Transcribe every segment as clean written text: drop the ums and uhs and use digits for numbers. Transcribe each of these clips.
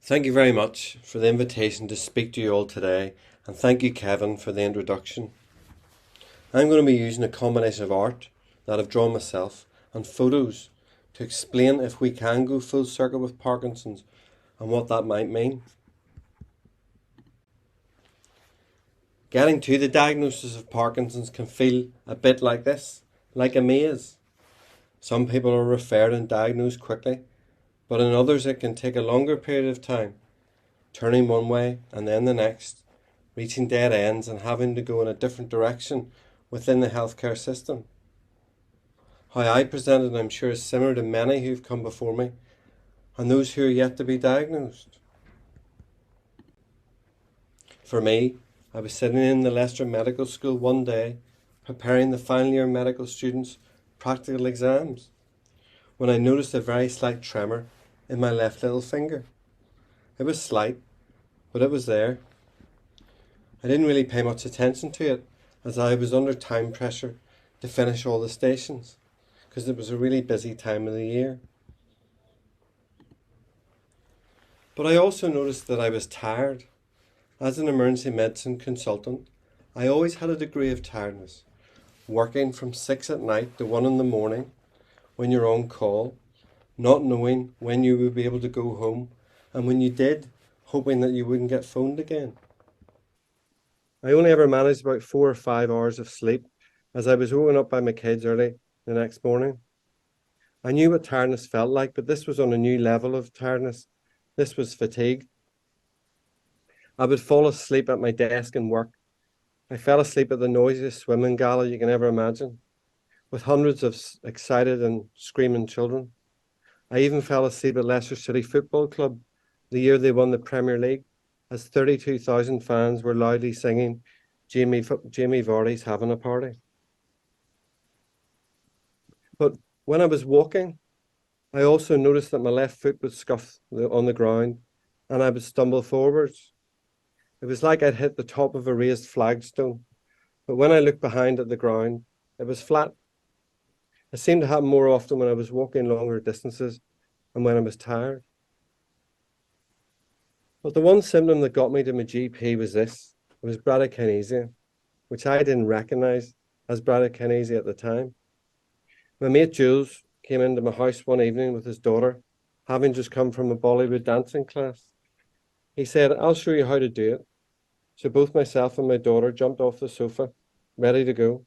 Thank you very much for the invitation to speak to you all today, and thank you, Kevin, for the introduction. I'm going to be using a combination of art that I've drawn myself and photos to explain if we can go full circle with Parkinson's and what that might mean. Getting to the diagnosis of Parkinson's can feel a bit like this, like a maze. Some people are referred and diagnosed quickly, but in others it can take a longer period of time, turning one way and then the next, reaching dead ends and having to go in a different direction within the healthcare system. How I presented, I'm sure, is similar to many who've come before me and those who are yet to be diagnosed. For me, I was sitting in the Leicester Medical School one day preparing the final year medical students' practical exams when I noticed a very slight tremor in my left little finger. It was slight, but it was there. I didn't really pay much attention to it as I was under time pressure to finish all the stations because it was a really busy time of the year. But I also noticed that I was tired. As an emergency medicine consultant, I always had a degree of tiredness, working from 6 at night to 1 in the morning when you're on call, not knowing when you would be able to go home, and when you did, hoping that you wouldn't get phoned again. I only ever managed about 4 or 5 hours of sleep as I was woken up by my kids early the next morning. I knew what tiredness felt like, but this was on a new level of tiredness. This was fatigue. I would fall asleep at my desk and work. I fell asleep at the noisiest swimming gala you can ever imagine, with hundreds of excited and screaming children. I even fell asleep at Leicester City Football Club the year they won the Premier League, as 32,000 fans were loudly singing Jamie Vardy's Having a Party. But when I was walking, I also noticed that my left foot would scuff on the ground and I would stumble forwards. It was like I'd hit the top of a raised flagstone, but when I looked behind at the ground, it was flat. It seemed to happen more often when I was walking longer distances and when I was tired. But the one symptom that got me to my GP was this. It was bradykinesia, which I didn't recognize as bradykinesia at the time. My mate Jules came into my house one evening with his daughter, having just come from a Bollywood dancing class. He said, "I'll show you how to do it." So both myself and my daughter jumped off the sofa, ready to go.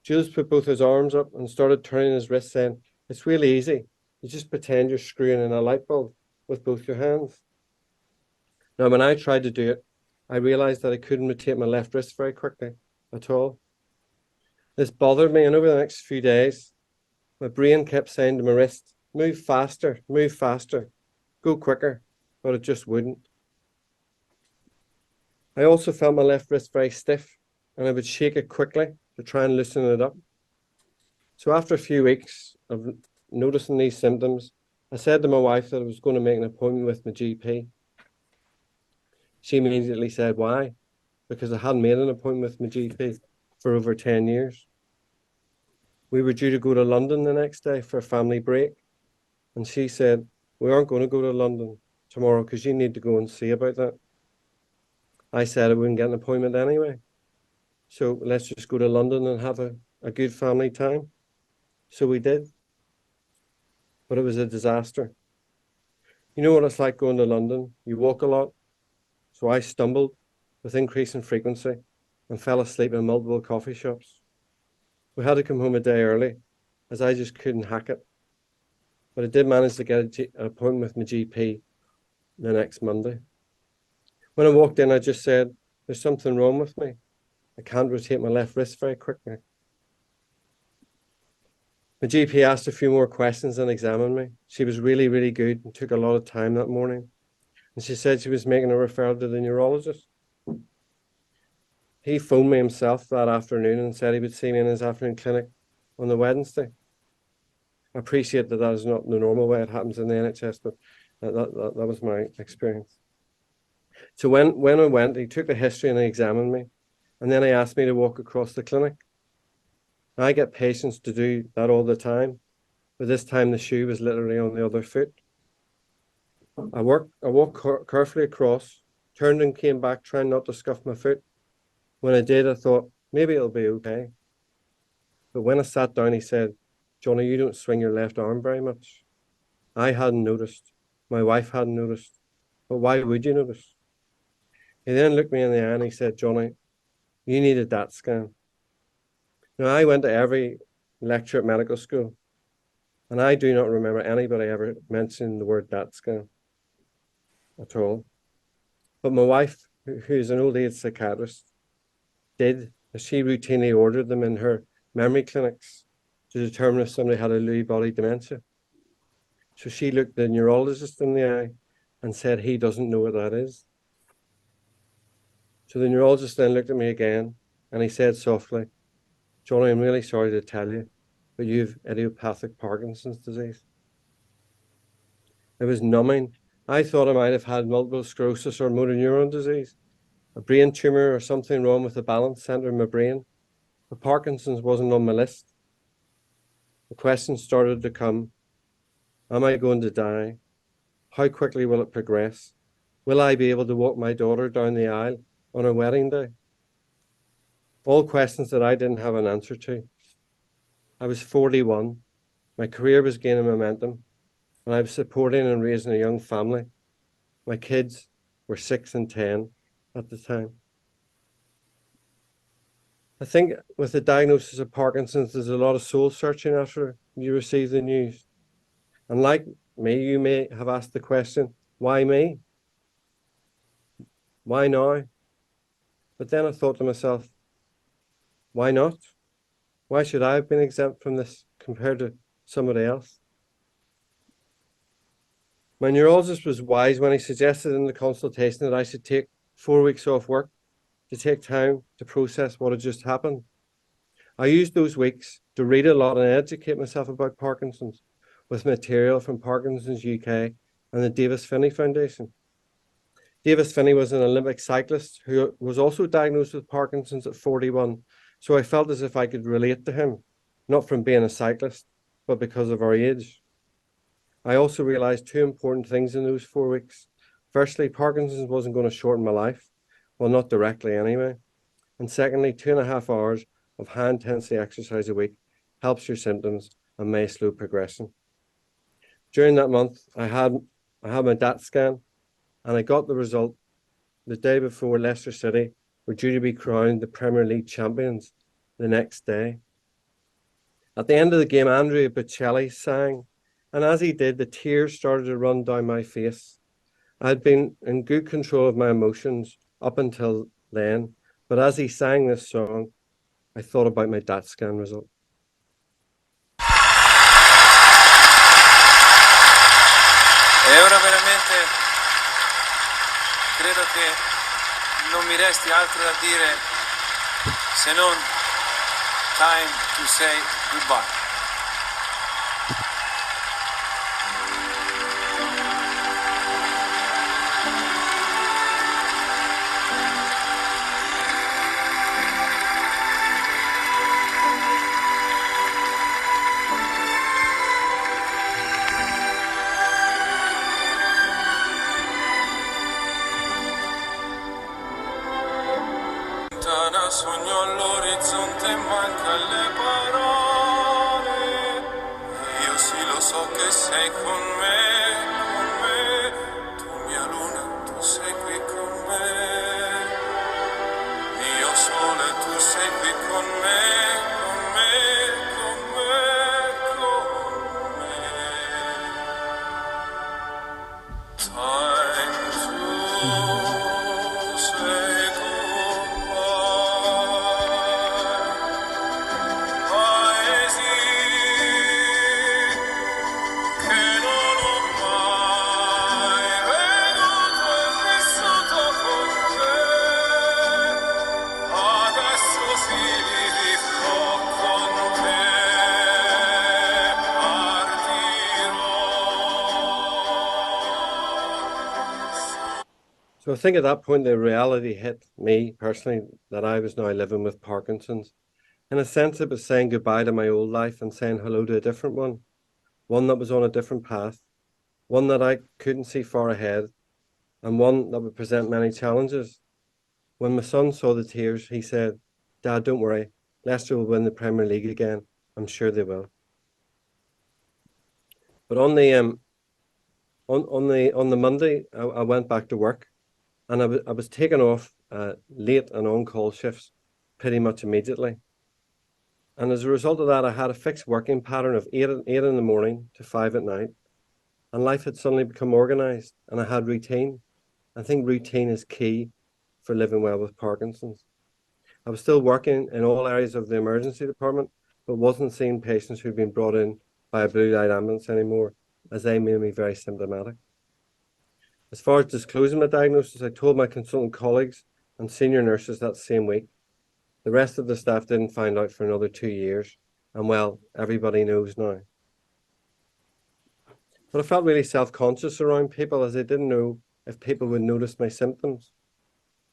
Jules put both his arms up and started turning his wrists, saying, "It's really easy. You just pretend you're screwing in a light bulb with both your hands." Now, when I tried to do it, I realized that I couldn't rotate my left wrist very quickly at all. This bothered me, and over the next few days, my brain kept saying to my wrist, move faster, go quicker, but it just wouldn't. I also felt my left wrist very stiff, and I would shake it quickly to try and loosen it up. So after a few weeks of noticing these symptoms, I said to my wife that I was going to make an appointment with my GP. She immediately said, "Why?" Because I hadn't made an appointment with my GP for over 10 years. We were due to go to London the next day for a family break. And she said, "We aren't going to go to London tomorrow because you need to go and see about that." I said I wouldn't get an appointment anyway. So let's just go to London and have a good family time. So we did. But it was a disaster. You know what it's like going to London? You walk a lot. So I stumbled with increasing frequency and fell asleep in multiple coffee shops. We had to come home a day early as I just couldn't hack it. But I did manage to get an appointment with my GP the next Monday. When I walked in, I just said, "There's something wrong with me. I can't rotate my left wrist very quickly." My GP asked a few more questions and examined me. She was really, really good and took a lot of time that morning. And she said she was making a referral to the neurologist. He phoned me himself that afternoon and said he would see me in his afternoon clinic on the Wednesday. I appreciate that is not the normal way it happens in the NHS, but that was my experience. So when I went, he took the history and he examined me. And then he asked me to walk across the clinic. Now, I get patients to do that all the time, but this time the shoe was literally on the other foot. I walked carefully across, turned and came back, trying not to scuff my foot. When I did, I thought, maybe it'll be okay. But when I sat down, he said, Jonny, you don't swing your left arm very much. I hadn't noticed. My wife hadn't noticed. But why would you notice? He then looked me in the eye and he said, Jonny, you need a DAT scan. Now, I went to every lecture at medical school, and I do not remember anybody ever mentioning the word DAT scan at all. But my wife, who's an old age psychiatrist, did, as she routinely ordered them in her memory clinics to determine if somebody had a Lewy body dementia. So she looked the neurologist in the eye and said, he doesn't know what that is. So the neurologist then looked at me again and he said softly, Jonny, I'm really sorry to tell you, but you've idiopathic Parkinson's disease. It was numbing. I thought I might have had multiple sclerosis or motor neuron disease, a brain tumor or something wrong with the balance center in my brain. But Parkinson's wasn't on my list. The questions started to come. Am I going to die? How quickly will it progress? Will I be able to walk my daughter down the aisle on her wedding day? All questions that I didn't have an answer to. I was 41. My career was gaining momentum, and I was supporting and raising a young family. My kids were 6 and 10 at the time. I think with the diagnosis of Parkinson's, there's a lot of soul searching after you receive the news. And like me, you may have asked the question, why me? Why now? But then I thought to myself, why not? Why should I have been exempt from this compared to somebody else? My neurologist was wise when he suggested in the consultation that I should take 4 weeks off work to take time to process what had just happened. I used those weeks to read a lot and educate myself about Parkinson's with material from Parkinson's UK and the Davis Finney Foundation. Davis Finney was an Olympic cyclist who was also diagnosed with Parkinson's at 41, so I felt as if I could relate to him, not from being a cyclist, but because of our age. I also realized two important things in those 4 weeks. Firstly, Parkinson's wasn't going to shorten my life, well, not directly anyway. And secondly, 2.5 hours of high-intensity exercise a week helps your symptoms and may slow progression. During that month, I had my DAT scan, and I got the result the day before Leicester City were due to be crowned the Premier League champions the next day. At the end of the game, Andrea Bocelli sang, and as he did, the tears started to run down my face. I had been in good control of my emotions up until then, but as he sang this song, I thought about my DAT scan result. E ora veramente credo che non mi resti altro da dire se non time to say goodbye. Sogno all'orizzonte, manca le parole. Io sì lo so che sei con me, tu mia luna, tu sei qui con me. Io sole, tu sei qui con me, con me, con me, con me. Time to say goodbye. So I think at that point, the reality hit me personally that I was now living with Parkinson's. In a sense, it was saying goodbye to my old life and saying hello to a different one that was on a different path. one that I couldn't see far ahead, and one that would present many challenges. When my son saw the tears, he said, "Dad, don't worry. Leicester will win the Premier League again. I'm sure they will." But on the Monday, I went back to work, and I was taken off late and on-call shifts pretty much immediately. And as a result of that, I had a fixed working pattern of eight in the morning to 5 at night. And life had suddenly become organized, and I had routine. I think routine is key for living well with Parkinson's. I was still working in all areas of the emergency department, but wasn't seeing patients who'd been brought in by a blue light ambulance anymore, as they made me very symptomatic. As far as disclosing my diagnosis, I told my consultant colleagues and senior nurses that same week. The rest of the staff didn't find out for another 2 years, and well, everybody knows now. But I felt really self-conscious around people, as I didn't know if people would notice my symptoms.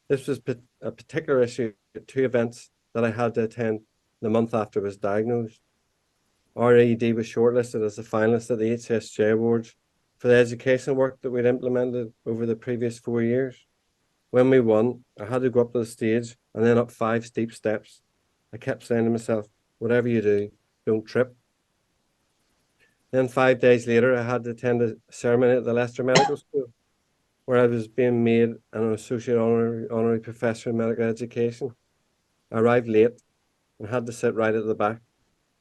This was a particular issue at two events that I had to attend the month after I was diagnosed. Our AED was shortlisted as a finalist at the HSJ Awards for the education work that we'd implemented over the previous 4 years. When we won, I had to go up to the stage and then up 5 steep steps. I kept saying to myself, whatever you do, don't trip. Then 5 days later, I had to attend a ceremony at the Leicester Medical School, where I was being made an associate honorary professor in medical education. I arrived late and had to sit right at the back.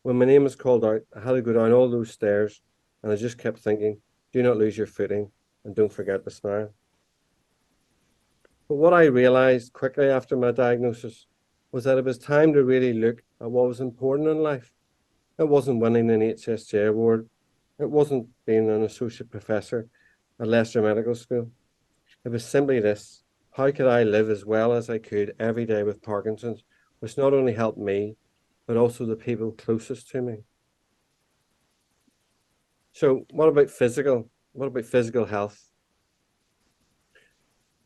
When my name was called out, I had to go down all those stairs, and I just kept thinking, do not lose your footing and don't forget to smile. But what I realized quickly after my diagnosis was that it was time to really look at what was important in life. It wasn't winning an HSJ award. It wasn't being an associate professor at Leicester Medical School. It was simply this: how could I live as well as I could every day with Parkinson's, which not only helped me, but also the people closest to me? So what about physical health?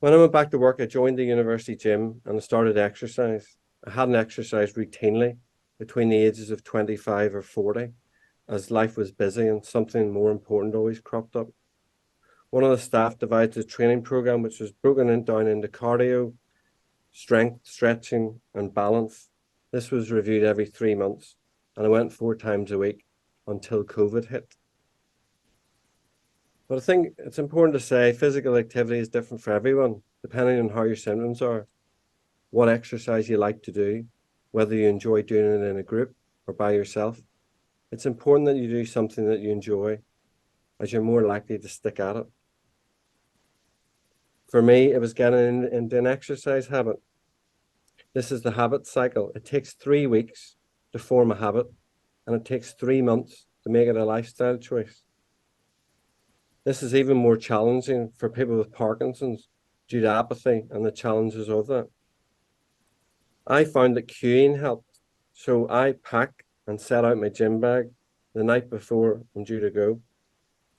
When I went back to work, I joined the university gym and I started exercise. I hadn't exercised routinely between the ages of 25 or 40, as life was busy and something more important always cropped up. One of the staff devised a training program which was broken down into cardio, strength, stretching, and balance. This was reviewed every 3 months, and I went 4 times a week until COVID hit. But I think it's important to say physical activity is different for everyone, depending on how your symptoms are, what exercise you like to do, whether you enjoy doing it in a group or by yourself. It's important that you do something that you enjoy, as you're more likely to stick at it. For me, it was getting into an exercise habit. This is the habit cycle. It takes 3 weeks to form a habit, and it takes 3 months to make it a lifestyle choice. This is even more challenging for people with Parkinson's due to apathy and the challenges of that. I found that queuing helped, so I pack and set out my gym bag the night before I'm due to go.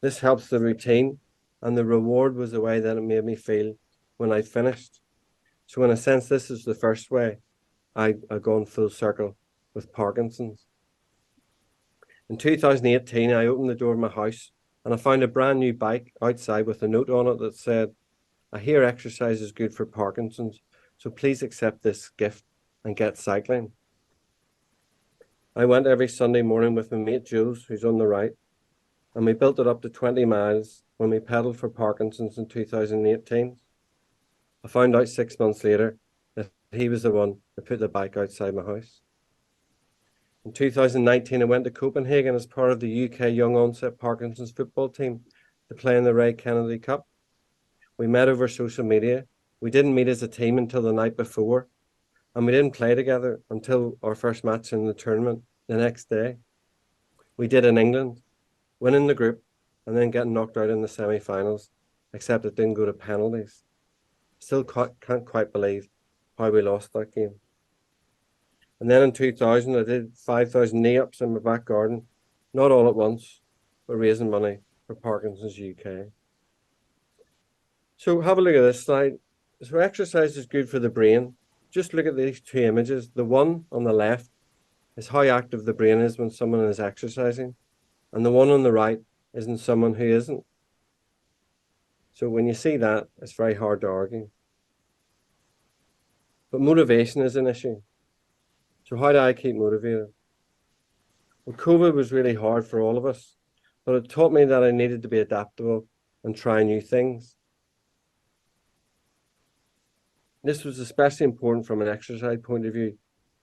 This helps the routine, and the reward was the way that it made me feel when I finished. So in a sense, this is the first way I've gone full circle with Parkinson's. In 2018, I opened the door of my house and I found a brand new bike outside with a note on it that said, "I hear exercise is good for Parkinson's, so please accept this gift and get cycling." I went every Sunday morning with my mate Jules, who's on the right, and we built it up to 20 miles when we pedaled for Parkinson's in 2018. I found out 6 months later that he was the one that put the bike outside my house. In 2019, I went to Copenhagen as part of the UK Young Onset Parkinson's football team to play in the Ray Kennedy Cup. We met over social media. We didn't meet as a team until the night before, and we didn't play together until our first match in the tournament the next day. We did in England, winning the group and then getting knocked out in the semi-finals, except it didn't go to penalties. Still can't quite believe how we lost that game. And then in 2000, I did 5,000 knee-ups in my back garden, not all at once, but raising money for Parkinson's UK. So have a look at this slide. So exercise is good for the brain. Just look at these 2 images. The one on the left is how active the brain is when someone is exercising, and the one on the right isn't someone who isn't. So when you see that, it's very hard to argue. But motivation is an issue. So how do I keep motivated? Well, COVID was really hard for all of us, but it taught me that I needed to be adaptable and try new things. This was especially important from an exercise point of view,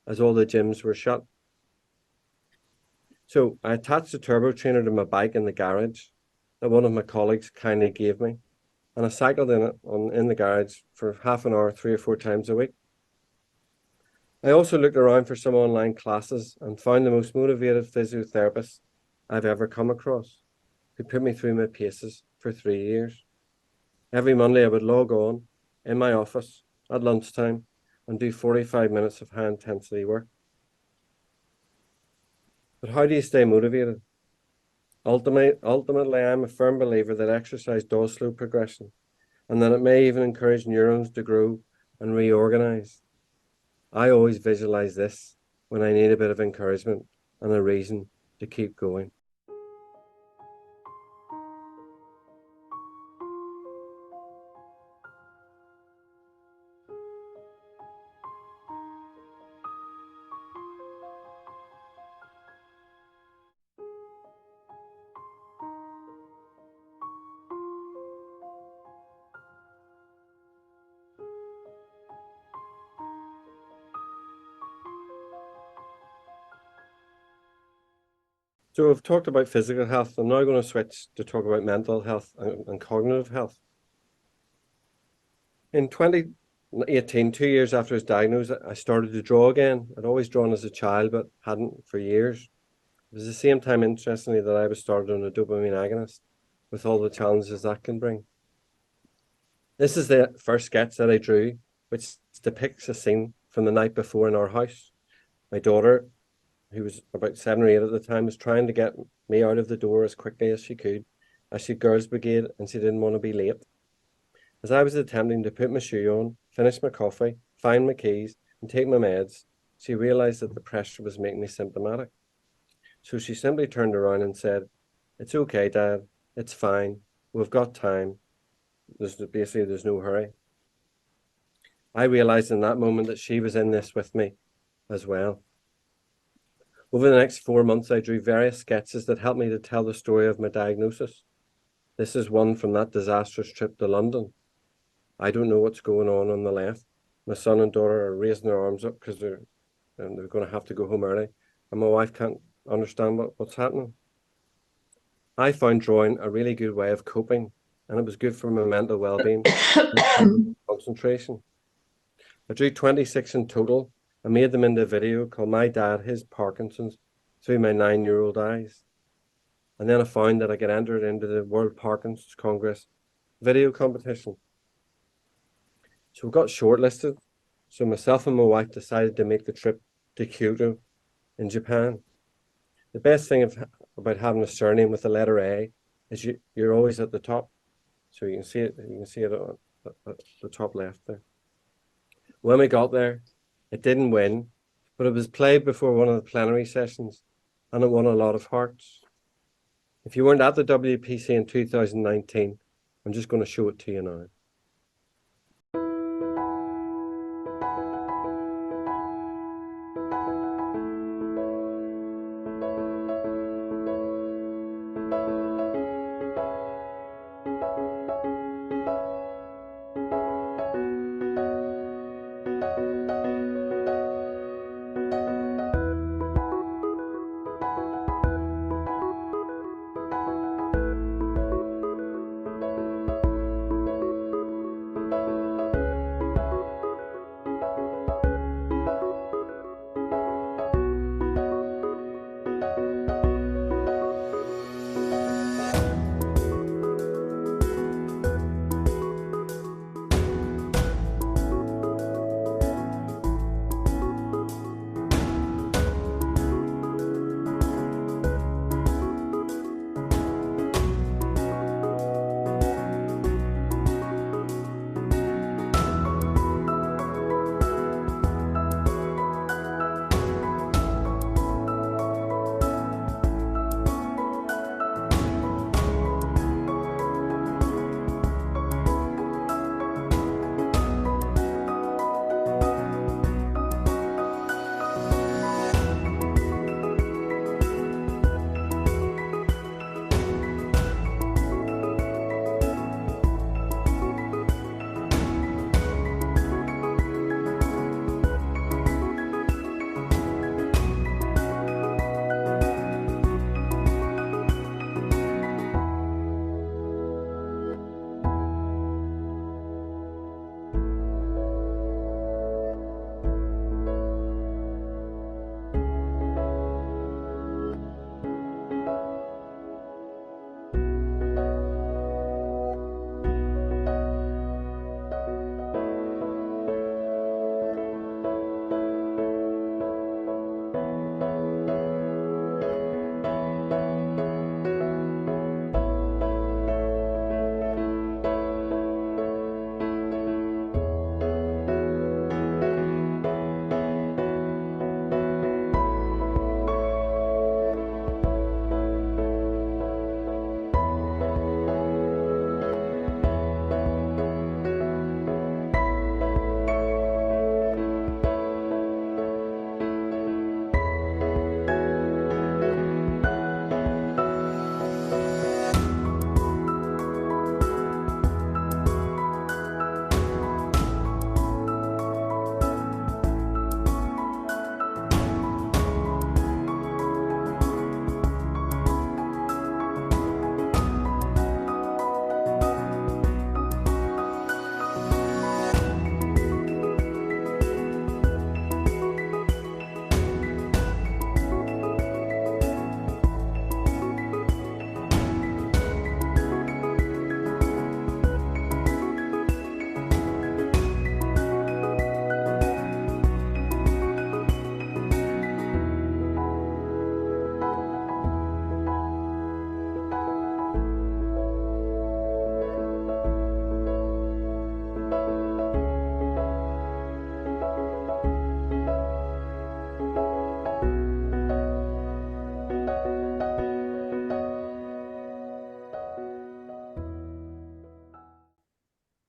as all the gyms were shut. So I attached a turbo trainer to my bike in the garage that one of my colleagues kindly gave me, and I cycled in it in the garage for half an hour, 3 or 4 times a week. I also looked around for some online classes and found the most motivated physiotherapist I've ever come across, who put me through my paces for 3 years. Every Monday I would log on in my office at lunchtime and do 45 minutes of high intensity work. But how do you stay motivated? Ultimately, I'm a firm believer that exercise does slow progression, and that it may even encourage neurons to grow and reorganize. I always visualize this when I need a bit of encouragement and a reason to keep going. So we've talked about physical health. I'm now going to switch to talk about mental health and cognitive health. In 2018, 2 years after I was diagnosed, I started to draw again. I'd always drawn as a child, but hadn't for years. It was the same time, interestingly, that I was started on a dopamine agonist, with all the challenges that can bring. This is the first sketch that I drew, which depicts a scene from the night before in our house. My daughter, who was about 7 or 8 at the time, was trying to get me out of the door as quickly as she could, as she girls' brigade, and she didn't want to be late. As I was attempting to put my shoe on, finish my coffee, find my keys, and take my meds, she realized that the pressure was making me symptomatic. So she simply turned around and said, "It's okay, Dad. It's fine. We've got time. There's no hurry." I realized in that moment that she was in this with me as well. Over the next 4 months, I drew various sketches that helped me to tell the story of my diagnosis. This is one from that disastrous trip to London. I don't know what's going on the left. My son and daughter are raising their arms up because they're going to have to go home early, and my wife can't understand what's happening. I found drawing a really good way of coping, and it was good for my mental well-being and concentration. I drew 26 in total. I made them into a video called My Dad, His Parkinson's, through my 9-year-old eyes. And then I found that I could enter it into the World Parkinson's Congress video competition. So we got shortlisted. So myself and my wife decided to make the trip to Kyoto in Japan. The best thing about having a surname with the letter A is you're always at the top. So you can see it at the top left there. When we got there, it didn't win, but it was played before one of the plenary sessions, and it won a lot of hearts. If you weren't at the WPC in 2019, I'm just going to show it to you now.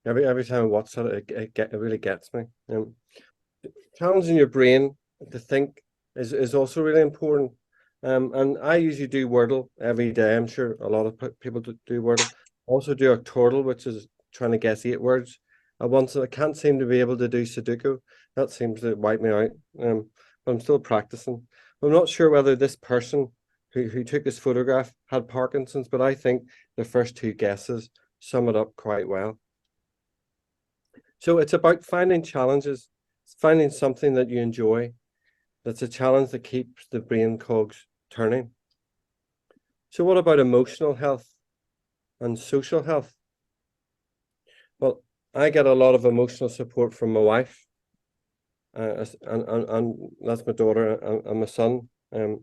Every time I watch it, it really gets me. Challenging your brain to think is also really important. And I usually do Wordle every day. I'm sure a lot of people do Wordle. Also do a Turtle, which is trying to guess 8 words at once. I can't seem to be able to do Sudoku. That seems to wipe me out. But I'm still practicing. I'm not sure whether this person who took this photograph had Parkinson's, but I think the first two guesses sum it up quite well. So it's about finding challenges, finding something that you enjoy, that's a challenge that keeps the brain cogs turning. So what about emotional health and social health? Well, I get a lot of emotional support from my wife, and that's my daughter and my son. I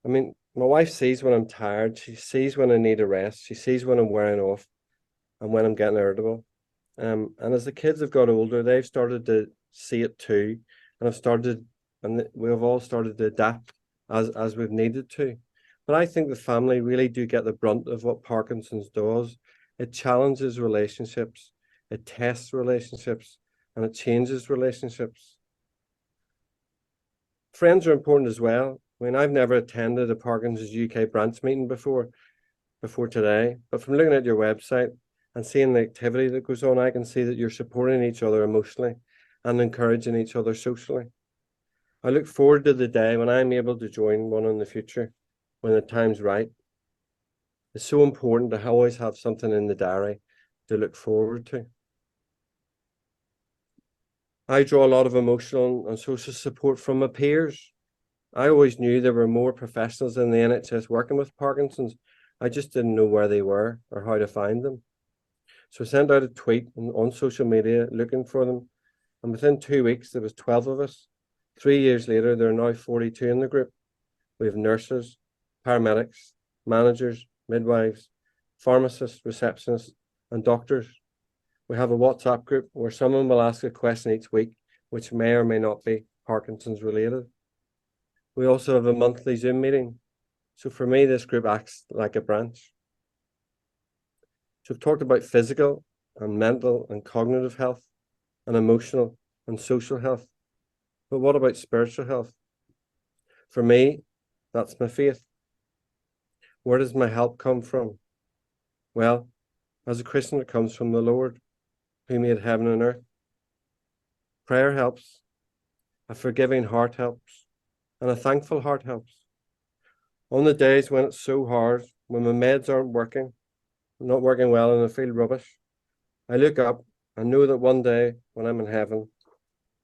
mean, my wife sees when I'm tired. She sees when I need a rest. She sees when I'm wearing off and when I'm getting irritable. And as the kids have got older, they've started to see it too, and we've all started to adapt as we've needed to. But I think the family really do get the brunt of what Parkinson's does. It challenges relationships, it tests relationships, and it changes relationships. Friends are important as well. I mean, I've never attended a Parkinson's UK branch meeting before today, but from looking at your website and seeing the activity that goes on, I can see that you're supporting each other emotionally and encouraging each other socially. I look forward to the day when I'm able to join one in the future, when the time's right. It's so important to always have something in the diary to look forward to. I draw a lot of emotional and social support from my peers. I always knew there were more professionals in the NHS working with Parkinson's. I just didn't know where they were or how to find them. So I sent out a tweet on social media looking for them. And within 2 weeks, there was 12 of us. 3 years later, there are now 42 in the group. We have nurses, paramedics, managers, midwives, pharmacists, receptionists, and doctors. We have a WhatsApp group where someone will ask a question each week, which may or may not be Parkinson's related. We also have a monthly Zoom meeting. So for me, this group acts like a branch. So we've talked about physical and mental and cognitive health and emotional and social health. But what about spiritual health? For me, that's my faith. Where does my help come from? Well, as a Christian, it comes from the Lord, who made heaven and earth. Prayer helps, a forgiving heart helps, and a thankful heart helps. On the days when it's so hard, when my meds aren't working, not working well, and I feel rubbish, I look up and know that one day when I'm in heaven,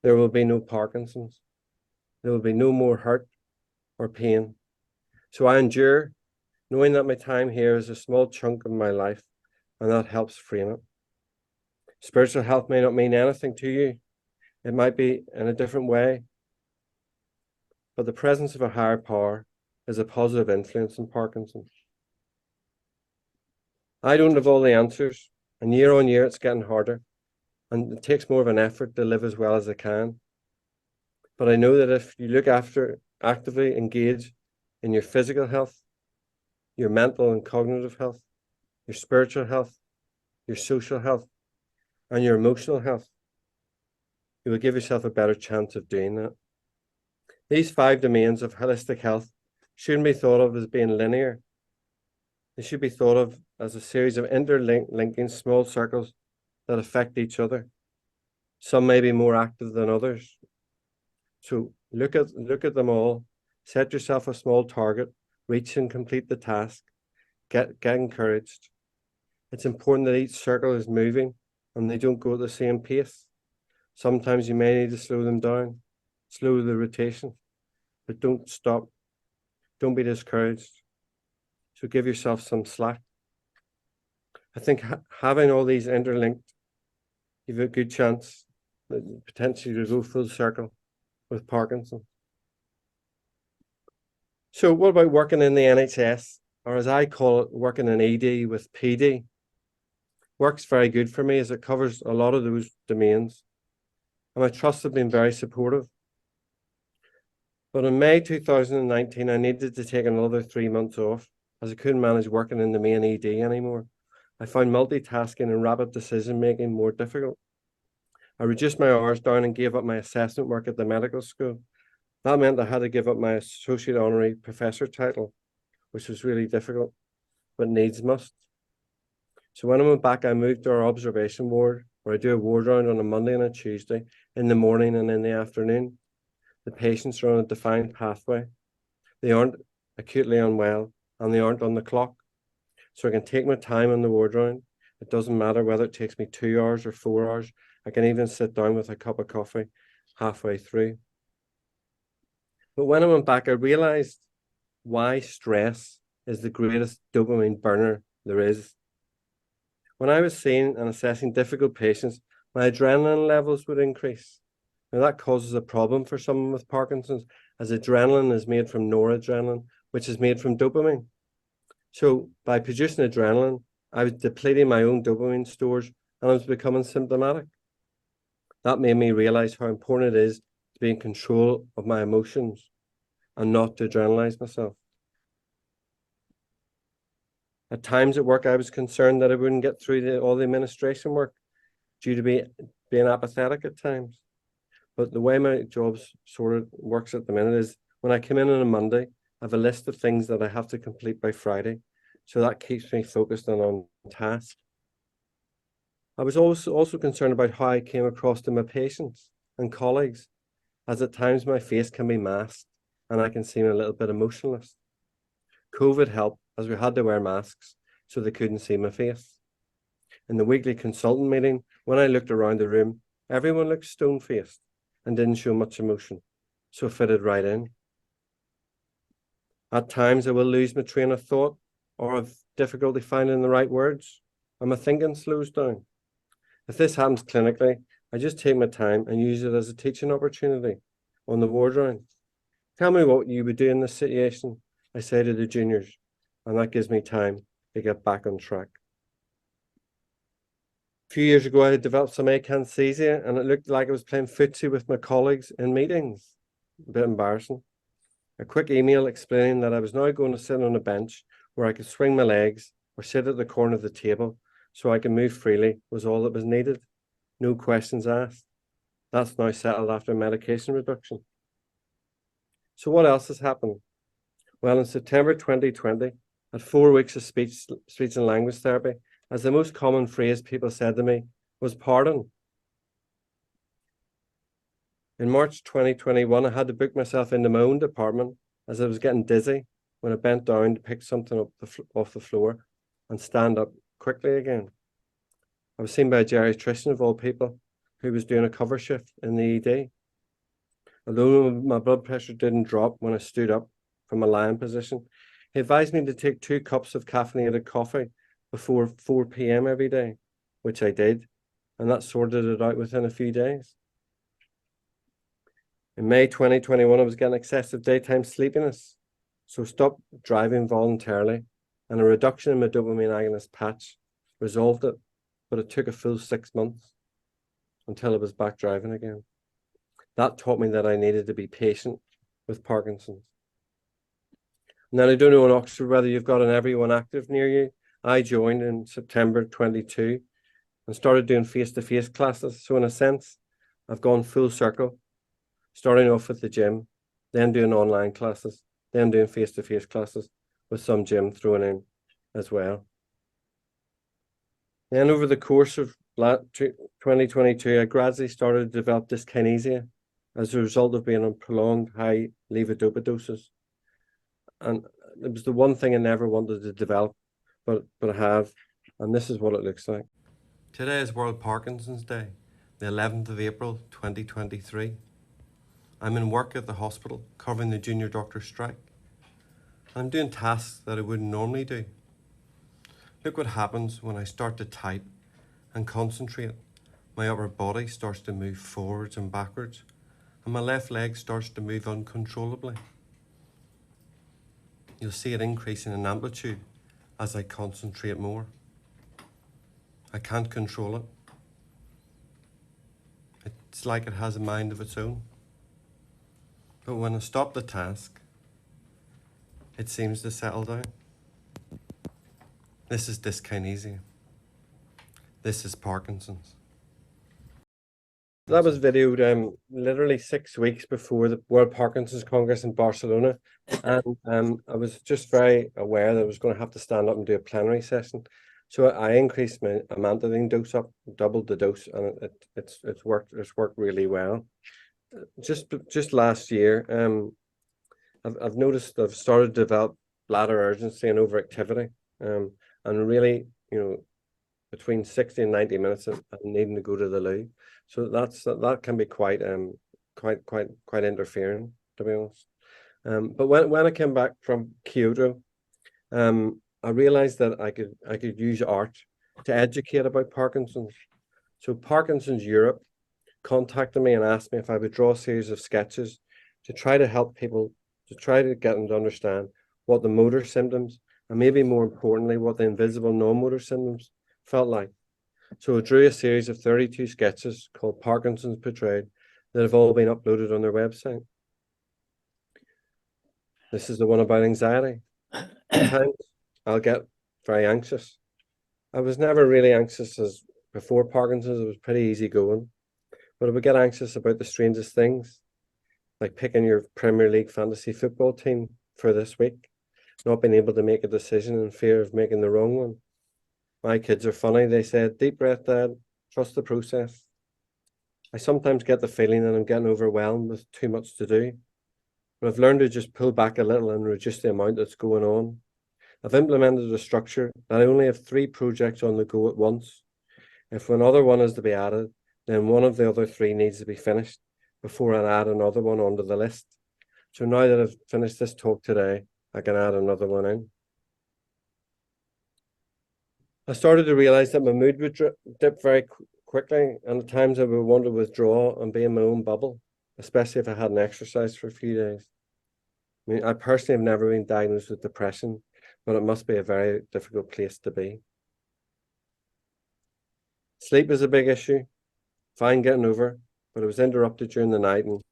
there will be no Parkinson's. There will be no more hurt or pain. So I endure, knowing that my time here is a small chunk of my life, and that helps frame it. Spiritual health may not mean anything to you. It might be in a different way. But the presence of a higher power is a positive influence in Parkinson's. I don't have all the answers, and year on year it's getting harder, and it takes more of an effort to live as well as I can. But I know that if you look after, actively engage in your physical health, your mental and cognitive health, your spiritual health, your social health, and your emotional health, you will give yourself a better chance of doing that. These 5 domains of holistic health shouldn't be thought of as being linear. They should be thought of as a series of interlinking small circles that affect each other. Some may be more active than others. So look at them all, set yourself a small target, reach and complete the task, get encouraged. It's important that each circle is moving and they don't go at the same pace. Sometimes you may need to slow them down, slow the rotation, but don't stop. Don't be discouraged. So give yourself some slack. I think having all these interlinked, you have a good chance that potentially to go full circle with Parkinson. So what about working in the NHS, or as I call it, working in ED with PD? Works very good for me as it covers a lot of those domains. And my trusts have been very supportive. But in May 2019, I needed to take another 3 months off as I couldn't manage working in the main ED anymore. I found multitasking and rapid decision-making more difficult. I reduced my hours down and gave up my assessment work at the medical school. That meant I had to give up my associate honorary professor title, which was really difficult, but needs must. So when I went back, I moved to our observation ward, where I do a ward round on a Monday and a Tuesday, in the morning and in the afternoon. The patients are on a defined pathway. They aren't acutely unwell, and they aren't on the clock. So I can take my time on the ward round. It doesn't matter whether it takes me 2 hours or 4 hours. I can even sit down with a cup of coffee halfway through. But when I went back, I realized why stress is the greatest dopamine burner there is. When I was seeing and assessing difficult patients, my adrenaline levels would increase. Now that causes a problem for someone with Parkinson's, as adrenaline is made from noradrenaline, which is made from dopamine. So by producing adrenaline, I was depleting my own dopamine stores and I was becoming symptomatic. That made me realize how important it is to be in control of my emotions and not to adrenalize myself. At times at work, I was concerned that I wouldn't get through all the administration work due to being apathetic at times. But the way my job sort of works at the minute is when I come in on a Monday, I have a list of things that I have to complete by Friday. So that keeps me focused and on task. I was also concerned about how I came across to my patients and colleagues, as at times my face can be masked and I can seem a little bit emotionless. COVID helped, as we had to wear masks so they couldn't see my face. In the weekly consultant meeting, when I looked around the room, everyone looked stone-faced and didn't show much emotion, so it fitted right in. At times I will lose my train of thought or have difficulty finding the right words, and my thinking slows down. If this happens clinically, I just take my time and use it as a teaching opportunity on the ward round. Tell me what you would do in this situation, I say to the juniors, and that gives me time to get back on track. A few years ago, I had developed some akathisia, and it looked like I was playing footsie with my colleagues in meetings. A bit embarrassing. A quick email explaining that I was now going to sit on a bench where I could swing my legs or sit at the corner of the table so I can move freely was all that was needed. No questions asked. That's now settled after medication reduction. So what else has happened? Well, in September 2020, I had 4 weeks of speech and language therapy, as the most common phrase people said to me was pardon. In March 2021, I had to book myself into my own department as I was getting dizzy when I bent down to pick something up off the floor and stand up quickly again. I was seen by a geriatrician of all people who was doing a cover shift in the ED. Although my blood pressure didn't drop when I stood up from a lying position, he advised me to take 2 cups of caffeinated coffee before 4 p.m. every day, which I did, and that sorted it out within a few days. In May 2021, I was getting excessive daytime sleepiness, so stopped driving voluntarily, and a reduction in my dopamine agonist patch resolved it, but it took a full 6 months until I was back driving again. That taught me that I needed to be patient with Parkinson's. Now, I don't know in Oxford whether you've got an Everyone Active near you. I joined in September 22 and started doing face-to-face classes. So in a sense, I've gone full circle, starting off with the gym, then doing online classes, then doing face-to-face classes with some gym thrown in as well. Then over the course of 2022, I gradually started to develop dyskinesia as a result of being on prolonged high levodopa doses. And it was the one thing I never wanted to develop, but I have, and this is what it looks like. Today is World Parkinson's Day, the 11th of April, 2023. I'm in work at the hospital, covering the junior doctor strike. I'm doing tasks that I wouldn't normally do. Look what happens when I start to type and concentrate. My upper body starts to move forwards and backwards, and my left leg starts to move uncontrollably. You'll see it increasing in amplitude as I concentrate more. I can't control it. It's like it has a mind of its own. But when I stop the task, it seems to settle down. This is dyskinesia. This is Parkinson's. That was videoed literally 6 weeks before the World Parkinson's Congress in Barcelona. And I was just very aware that I was going to have to stand up and do a plenary session. So I increased my amantadine dose up, doubled the dose, and it's worked really well. Just last year, I've noticed I've started to develop bladder urgency and overactivity, and really, between 60 and 90 minutes of needing to go to the loo. So that can be quite interfering, to be honest. But when I came back from Kyoto, I realized that I could use art to educate about Parkinson's. So Parkinson's Europe contacted me and asked me if I would draw a series of sketches to try to help people, to try to get them to understand what the motor symptoms, and maybe more importantly, what the invisible non-motor symptoms felt like. So I drew a series of 32 sketches called Parkinson's Portrayed that have all been uploaded on their website. This is the one about anxiety. At times, I'll get very anxious. I was never really anxious as before Parkinson's. It was pretty easy going. But I would get anxious about the strangest things, like picking your Premier League fantasy football team for this week, not being able to make a decision in fear of making the wrong one. My kids are funny. They said, "Deep breath, Dad, trust the process." I sometimes get the feeling that I'm getting overwhelmed with too much to do, but I've learned to just pull back a little and reduce the amount that's going on. I've implemented a structure that I only have 3 projects on the go at once. If another one is to be added, then one of the other 3 needs to be finished before I add another one onto the list. So now that I've finished this talk today, I can add another one in. I started to realize that my mood would dip very quickly, and at times I would want to withdraw and be in my own bubble, especially if I hadn't exercised for a few days. I mean, I personally have never been diagnosed with depression, but it must be a very difficult place to be. Sleep is a big issue. Fine getting over, but it was interrupted during the night and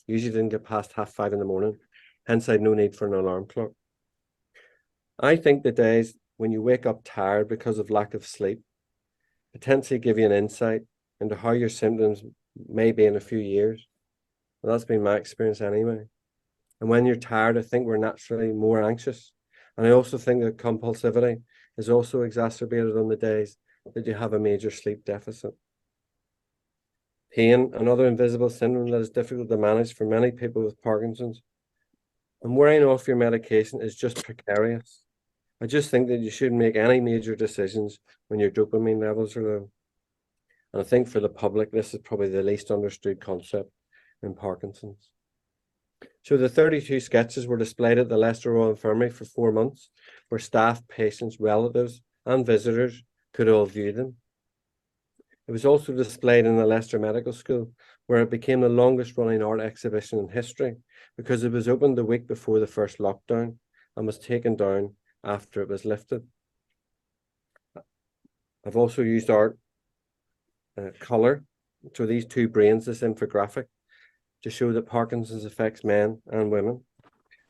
usually didn't get past 5:30 in the morning. Hence, I had no need for an alarm clock. I think the days when you wake up tired because of lack of sleep potentially give you an insight into how your symptoms may be in a few years. Well, that's been my experience anyway. And when you're tired, I think we're naturally more anxious. And I also think that compulsivity is also exacerbated on the days that you have a major sleep deficit. Pain, another invisible symptom that is difficult to manage for many people with Parkinson's. And wearing off your medication is just precarious. I just think that you shouldn't make any major decisions when your dopamine levels are low. And I think for the public, this is probably the least understood concept in Parkinson's. So the 32 sketches were displayed at the Leicester Royal Infirmary for 4 months, where staff, patients, relatives, and visitors could all view them. It was also displayed in the Leicester Medical School, where it became the longest running art exhibition in history because it was opened the week before the first lockdown and was taken down after it was lifted. I've also used art color, so these 2 brains, this infographic, to show that Parkinson's affects men and women,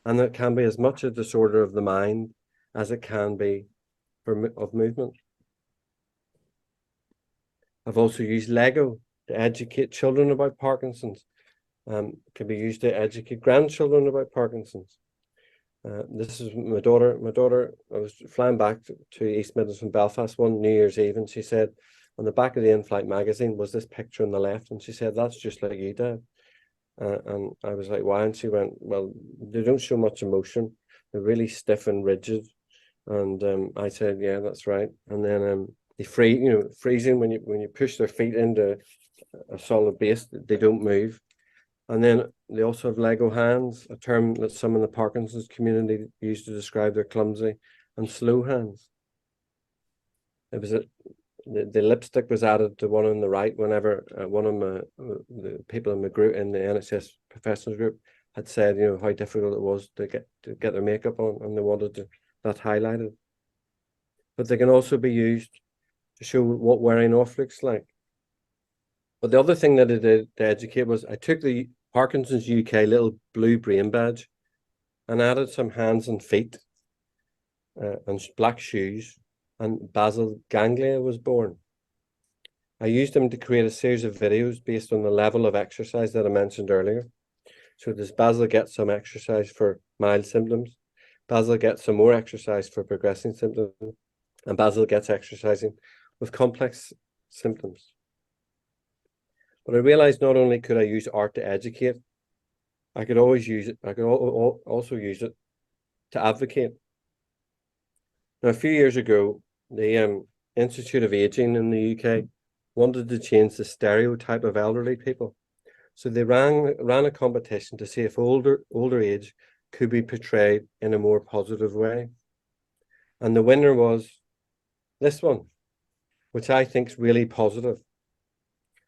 and that it can be as much a disorder of the mind as it can be of movement. I've also used Lego to educate children about Parkinson's. It can be used to educate grandchildren about Parkinson's. This is my daughter. I was flying back to East Midlands from Belfast one New Year's Eve, and she said, on the back of the in-flight magazine was this picture on the left, and she said, "That's just like you, Dad." And I was like, "Why?" And she went, "Well, they don't show much emotion. They're really stiff and rigid." And I said, "Yeah, that's right." And then they freezing when you push their feet into a solid base, they don't move. And then they also have Lego hands, a term that some in the Parkinson's community use to describe their clumsy and slow hands. It was the lipstick was added to one on the right whenever one of the people in the group, in the NHS professionals group, had said, how difficult it was to get their makeup on, and they wanted that highlighted. But they can also be used to show what wearing off looks like. But the other thing that I did to educate was I took the Parkinson's UK little blue brain badge and added some hands and feet and black shoes, and basal ganglia was born. I used them to create a series of videos based on the level of exercise that I mentioned earlier. So does Basil get some exercise for mild symptoms? Basil gets some more exercise for progressing symptoms, and Basil gets exercising with complex symptoms. But I realized not only could I use art to educate, I could always use it. I could also use it to advocate. Now, a few years ago, the Institute of Aging in the UK wanted to change the stereotype of elderly people. So they ran a competition to see if older age could be portrayed in a more positive way. And the winner was this one, which I think is really positive.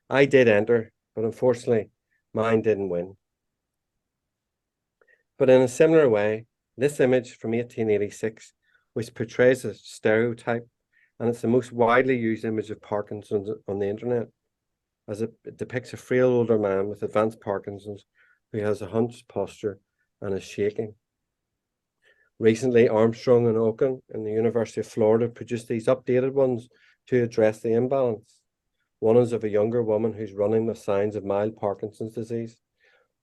I did enter, but unfortunately, mine didn't win. But in a similar way, this image from 1886, which portrays a stereotype, and it's the most widely used image of Parkinson's on the internet, as it depicts a frail older man with advanced Parkinson's who has a hunched posture and is shaking. Recently, Armstrong and Okun in the University of Florida produced these updated ones to address the imbalance. One is of a younger woman who's running with signs of mild Parkinson's disease,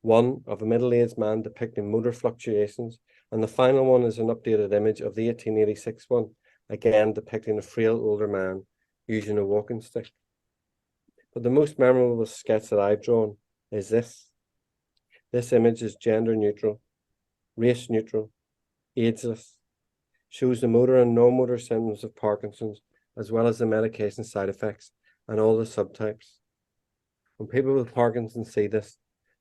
one of a middle-aged man depicting motor fluctuations, and the final one is an updated image of the 1886 one, again depicting a frail older man using a walking stick. But the most memorable sketch that I've drawn is this. This image is gender neutral, race neutral, ageless, shows the motor and non-motor symptoms of Parkinson's, as well as the medication side effects and all the subtypes. When people with Parkinson's see this,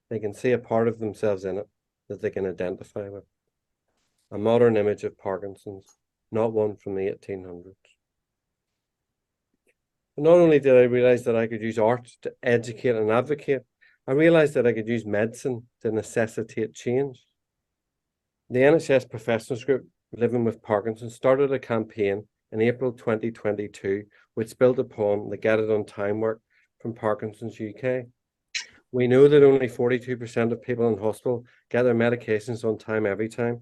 they can see a part of themselves in it that they can identify with. A modern image of Parkinson's, not one from the 1800s. But not only did I realize that I could use art to educate and advocate, I realized that I could use medicine to necessitate change. The NHS Professionals Group Living with Parkinson's started a campaign in April 2022, which built upon the Get It On Time work from Parkinson's UK. We know that only 42% of people in hospital get their medications on time every time.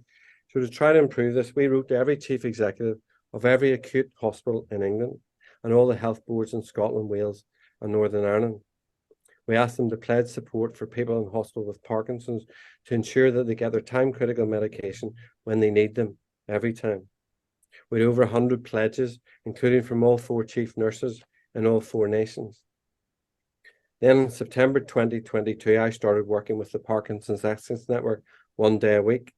So to try to improve this, we wrote to every chief executive of every acute hospital in England and all the health boards in Scotland, Wales, and Northern Ireland. We asked them to pledge support for people in hospital with Parkinson's to ensure that they get their time-critical medication when they need them every time. We had over 100 pledges, including from all 4 chief nurses in all 4 nations. Then in September 2022, I started working with the Parkinson's Excellence Network 1 day a week.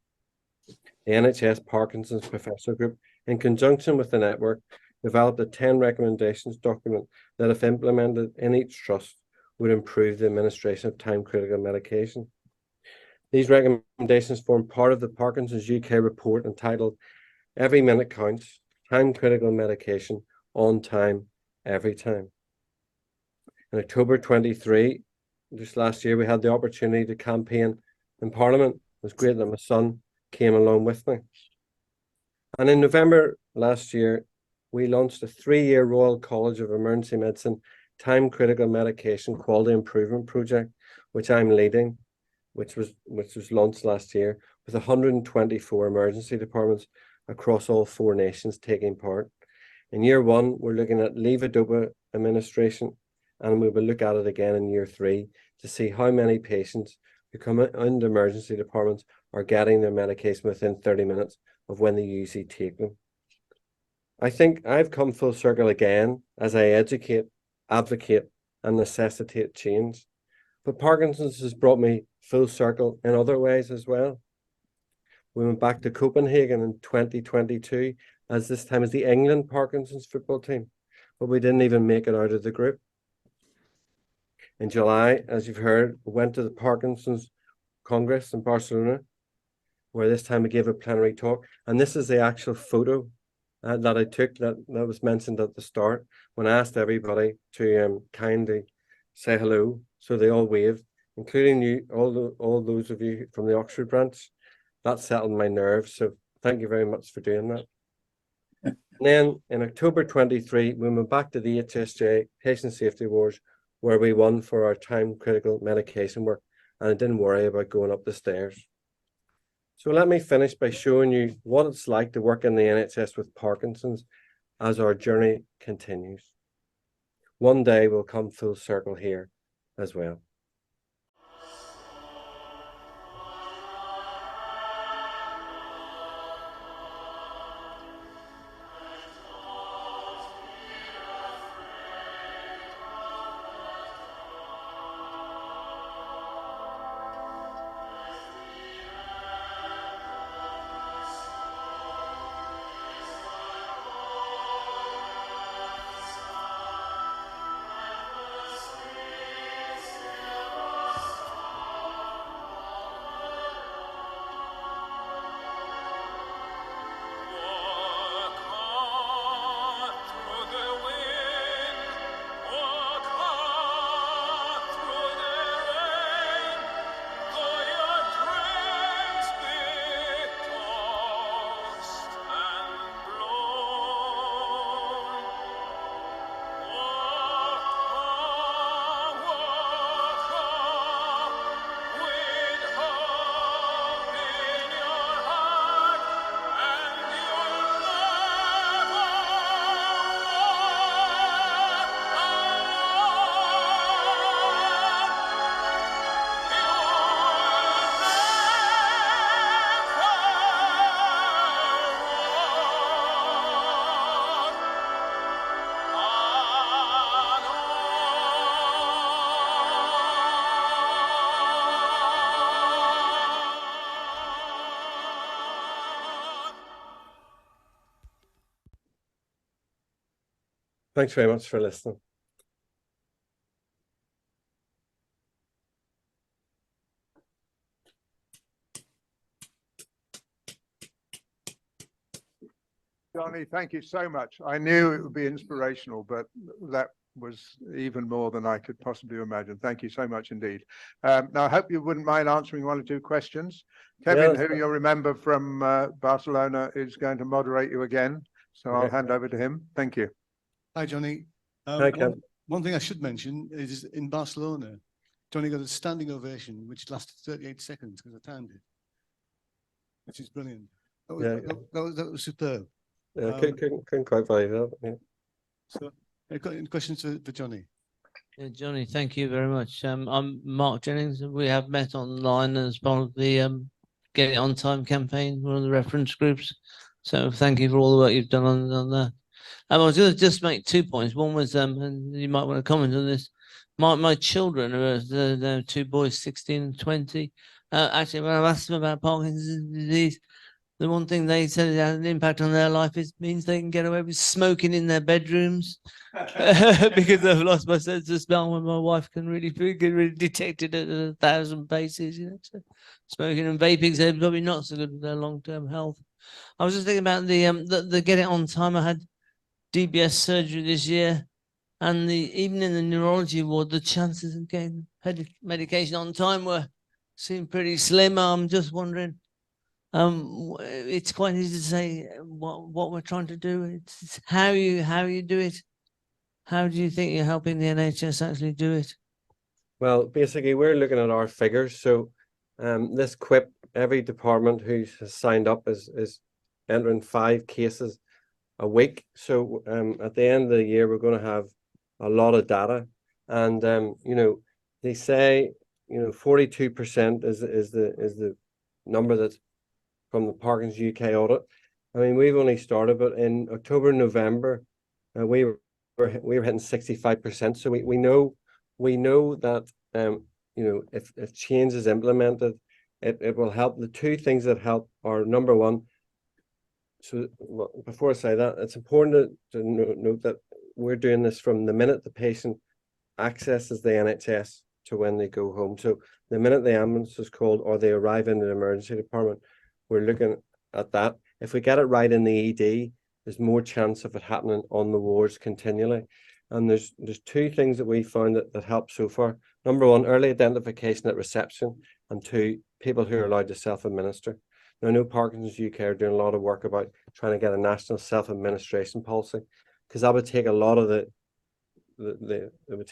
The NHS Parkinson's Professional Group, in conjunction with the network, developed a 10 recommendations document that, if implemented in each trust, would improve the administration of time-critical medication. These recommendations form part of the Parkinson's UK report entitled Every Minute Counts, Time-Critical Medication on Time, Every Time. In October 23, just last year, we had the opportunity to campaign in Parliament. It was great that my son came along with me. And in November last year, we launched a 3-year Royal College of Emergency Medicine time-critical medication quality improvement project, which I'm leading, which was launched last year, with 124 emergency departments across all 4 nations taking part. In year 1, we're looking at levodopa administration, and we will look at it again in year 3 to see how many patients who come into emergency departments are getting their medication within 30 minutes of when they usually take them. I think I've come full circle again as I educate, advocate, and necessitate change. But Parkinson's has brought me full circle in other ways as well. We went back to Copenhagen in 2022, as this time as the England Parkinson's football team, but we didn't even make it out of the group. In July, as you've heard, we went to the Parkinson's Congress in Barcelona, where this time we gave a plenary talk. And this is the actual photo that I took that was mentioned at the start when I asked everybody to kindly say hello. So they all waved, including you, all those of you from the Oxford branch. That settled my nerves. So thank you very much for doing that. And then in October 23, we went back to the HSJ Patient Safety Awards, where we won for our time-critical medication work, and I didn't worry about going up the stairs. So let me finish by showing you what it's like to work in the NHS with Parkinson's as our journey continues. one day we'll come full circle here as well. Thanks very much for listening. Jonny, thank you so much. I knew it would be inspirational, but that was even more than I could possibly imagine. Thank you so much indeed. Now, I hope you wouldn't mind answering one or two questions. Kevin, who you'll remember from Barcelona, is going to moderate you again. So I'll hand over to him. Thank you. Hi, Jonny. Hi, Kevin. One thing I should mention is in Barcelona, Jonny got a standing ovation, which lasted 38 seconds because I timed it, which is brilliant. That was superb. Yeah, couldn't quite believe that. Yeah. So, got any questions for Jonny? Yeah, Jonny, thank you very much. I'm Mark Jennings. We have met online as part of the Get It On Time campaign, one of the reference groups. So thank you for all the work you've done on that. I was going to just make 2 points. One was, and you might want to comment on this. My children are the two boys, 16 and 20. Actually, when I asked them about Parkinson's disease, the one thing they said it had an impact on their life means they can get away with smoking in their bedrooms because they've lost my sense of smell when my wife can really detect it at 1,000 paces. You know, so smoking and vaping is probably not so good for their long-term health. I was just thinking about the Get It On Time. I had DBS surgery this year, and even in the neurology ward, the chances of getting medication on time seem pretty slim. I'm just wondering. It's quite easy to say what we're trying to do. It's how you do it. How do you think you're helping the NHS actually do it? Well, basically, we're looking at our figures. So, this QIP, every department who has signed up is entering 5 cases a week. So, at the end of the year, we're going to have a lot of data, and you know, they say 42% is the number that's from the Parkinson's UK audit. I mean, we've only started, but in October, November, we were hitting 65%. So we know that if change is implemented, it will help. The 2 things that help are, number one. So before I say that, it's important to note that we're doing this from the minute the patient accesses the NHS to when they go home. So the minute the ambulance is called or they arrive in the emergency department, we're looking at that. If we get it right in the ED, there's more chance of it happening on the wards continually. And there's 2 things that we found that help so far. Number one, early identification at reception, and 2, people who are allowed to self-administer. Now, I know Parkinson's UK are doing a lot of work about trying to get a national self-administration policy, because that would take a lot of it would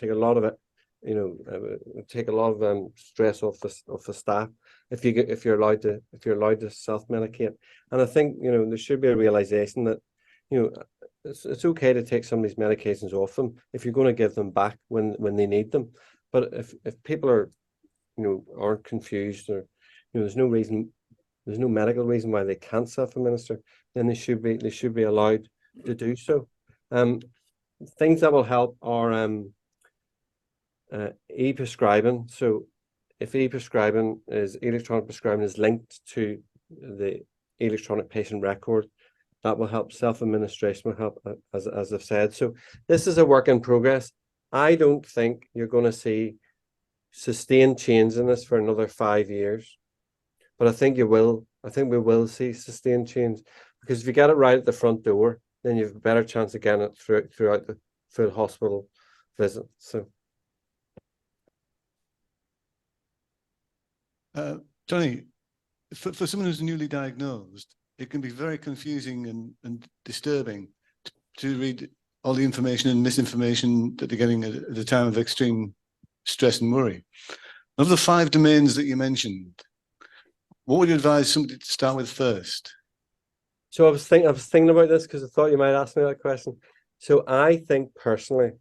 take a lot of stress off the staff if you're allowed to self-medicate. And I think there should be a realization that it's okay to take some of these medications off them if you're going to give them back when they need them. But if people are, aren't confused, or there's no reason, there's no medical reason why they can't self-administer, then they should be allowed to do so. Things that will help are e-prescribing. So if e-prescribing is electronic prescribing is linked to the electronic patient record, that will help. Self-administration will help, as I've said. So this is a work in progress. I don't think you're going to see sustained change in this for another 5 years, but I think you will. I think we will see sustained change, because if you get it right at the front door, then you have a better chance of getting it throughout the full hospital visit. So, Jonny, for someone who's newly diagnosed, it can be very confusing and disturbing to read all the information and misinformation that they're getting at a time of extreme stress and worry. Of the 5 domains that you mentioned, what would you advise somebody to start with first? so I was thinking about this because I thought you might ask me that question. So I think personally,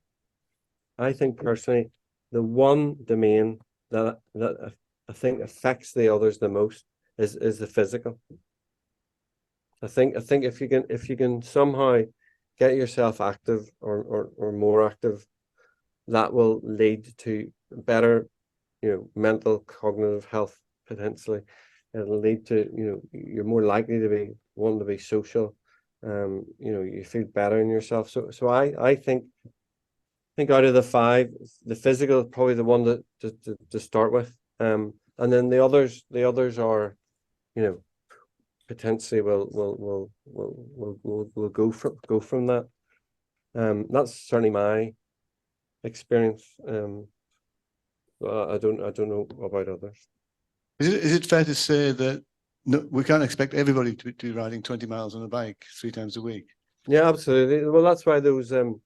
the one domain that I think affects the others the most is the physical. I think if you can somehow get yourself active or more active, that will lead to better, mental, cognitive health potentially. It'll lead to, you're more likely to be wanting to be social. You feel better in yourself. So I think out of the 5, the physical is probably the one to start with. And then the others are, potentially will go from that. That's certainly my experience. I don't know about others. Is it fair to say that we can't expect everybody to be riding 20 miles on a bike 3 times a week? Yeah, absolutely. Well, that's why that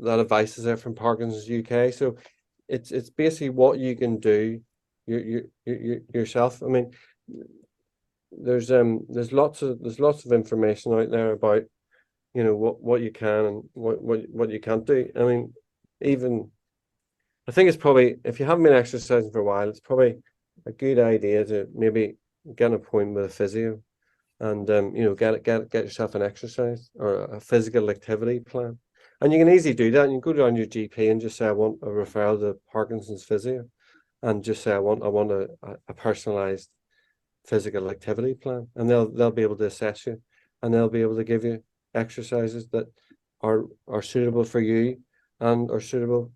advice is there from Parkinson's UK. So it's basically what you can do yourself. I mean, there's lots of information out there about what you can and what you can't do. I mean, I think it's probably, if you haven't been exercising for a while, it's probably a good idea to maybe get an appointment with a physio and get yourself an exercise or a physical activity plan. And you can easily do that. And you can go down your GP and just say, I want a referral to Parkinson's physio, and just say, I want a personalized physical activity plan, and they'll be able to assess you, and they'll be able to give you exercises that are suitable for you and are suitable,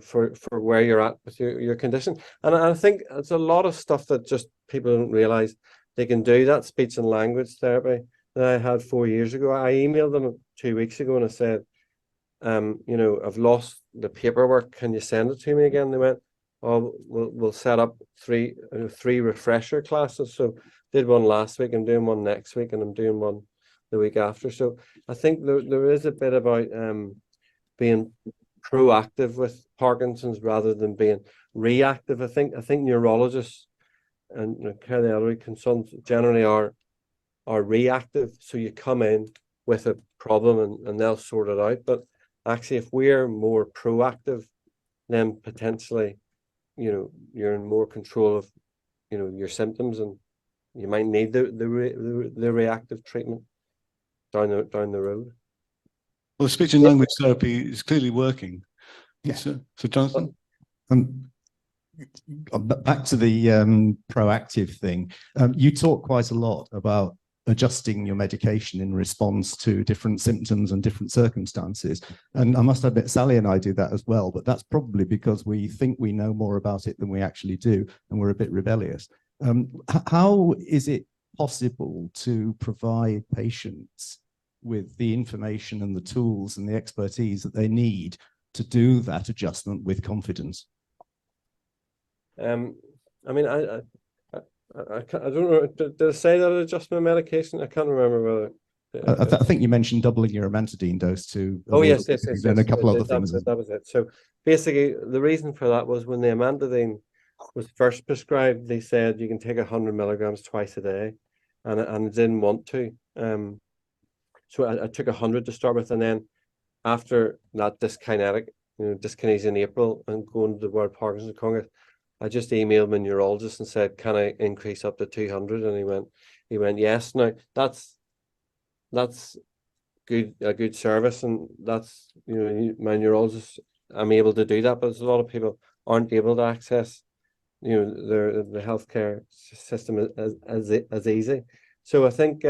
for where you're at with your condition. And I think it's a lot of stuff that just people don't realize they can do. That speech and language therapy that I had 4 years ago, I emailed them 2 weeks ago and I said, I've lost the paperwork. Can you send it to me again? They went, oh, we'll set up 3 refresher classes. So did one last week, I'm doing one next week, and I'm doing one the week after. So I think there is a bit about being proactive with Parkinson's rather than being reactive. I think neurologists and cardiology consultants generally are reactive. So you come in with a problem and they'll sort it out. But actually, if we're more proactive, then potentially, you're in more control of, your symptoms, and you might need the reactive treatment down the road. Well, speech and language therapy is clearly working. Yeah. So Jonathan? Back to the proactive thing. You talk quite a lot about adjusting your medication in response to different symptoms and different circumstances. And I must admit, Sally and I do that as well, but that's probably because we think we know more about it than we actually do, and we're a bit rebellious. How is it possible to provide patients with the information and the tools and the expertise that they need to do that adjustment with confidence? I mean, I don't know. Did I say that adjustment medication? I can't remember whether. I think you mentioned doubling your amantadine dose to. Oh yes, and a couple other things. That was it. So basically, the reason for that was when the amantadine was first prescribed, they said you can take 100 milligrams twice a day, and I didn't want to. So I took 100 to start with, and then after that dyskinetic, dyskinesia in April and going to the World Parkinson Congress, I just emailed my neurologist and said, can I increase up to 200? And he went, yes. Now that's a good service, and that's, my neurologist, I'm able to do that, but there's a lot of people aren't able to access, the healthcare system as easy. So I think,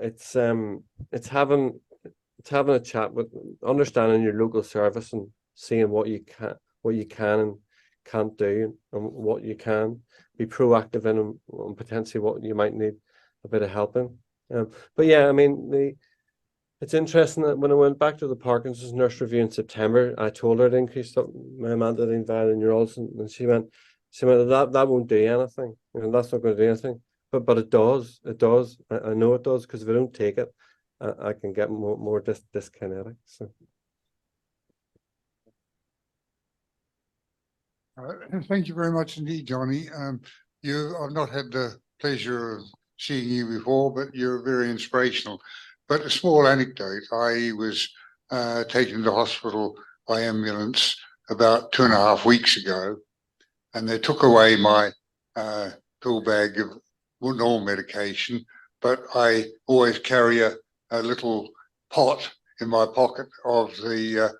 it's having a chat with, understanding your local service and seeing what you can and can't do, and what you can be proactive in, and potentially what you might need a bit of help in. But yeah, I mean, it's interesting that when I went back to the Parkinson's nurse review in September, I told her to increase my amantadine via the neurologist, and she went, that won't do anything. That's not going to do anything. But it does. It does. I know it does, because if I don't take it, I can get more dyskinetic. So. Thank you very much indeed, Jonny. I've not had the pleasure of seeing you before, but you're very inspirational. But a small anecdote: I was taken to the hospital by ambulance about 2.5 weeks ago, and they took away my pill bag of normal medication, but I always carry a little pot in my pocket of the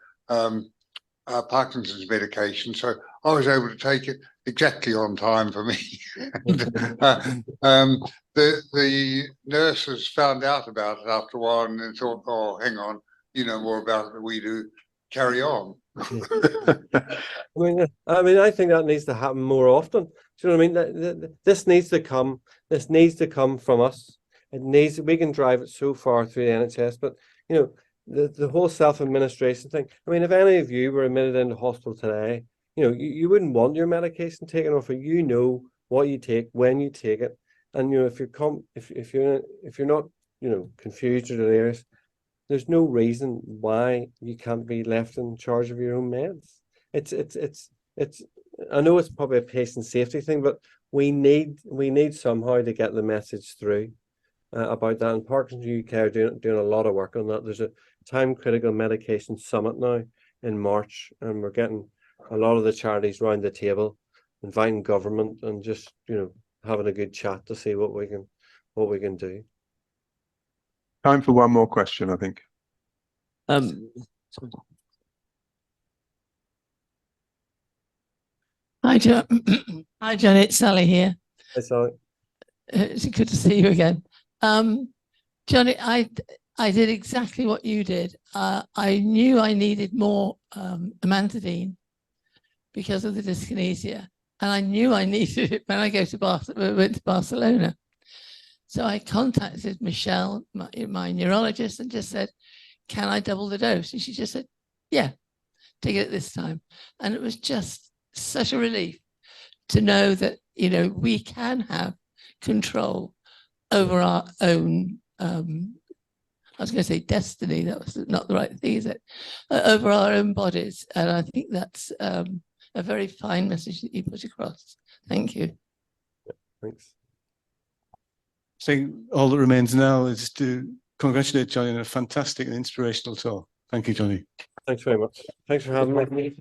Parkinson's medication, so I was able to take it exactly on time for me. The nurses found out about it after a while, and then thought, oh, hang on, you know more about it than we do, carry on. I mean, I think that needs to happen more often. Do you know what I mean? This needs to come from us. We can drive it so far through the NHS, but the whole self-administration thing. I mean, if any of you were admitted into hospital today, you wouldn't want your medication taken off you. You know what you take, when you take it, and if you're not confused or delirious, there's no reason why you can't be left in charge of your own meds. It's I know it's probably a patient safety thing, but we need somehow to get the message through about that. And Parkinson's UK are doing a lot of work on that. There's a time critical medication summit now in March, and we're getting a lot of the charities round the table, inviting government, and just having a good chat to see what we can do. Time for one more question, I think. Hi, John. Hi, John. It's Sally here. Hi, Sally. It's good to see you again. Jonny, I did exactly what you did. I knew I needed more amantadine because of the dyskinesia, and I knew I needed it when I went to Barcelona. So I contacted Michelle, my neurologist, and just said, can I double the dose? And she just said, yeah, take it at this time. And it was just such a relief to know that, we can have control over our own, I was going to say destiny, that was not the right thing, is it? Over our own bodies. And I think that's a very fine message that you put across. Thank you. Thanks. So all that remains now is to congratulate Jonny on a fantastic and inspirational talk. Thank you, Jonny. Thanks very much. Thanks for having me.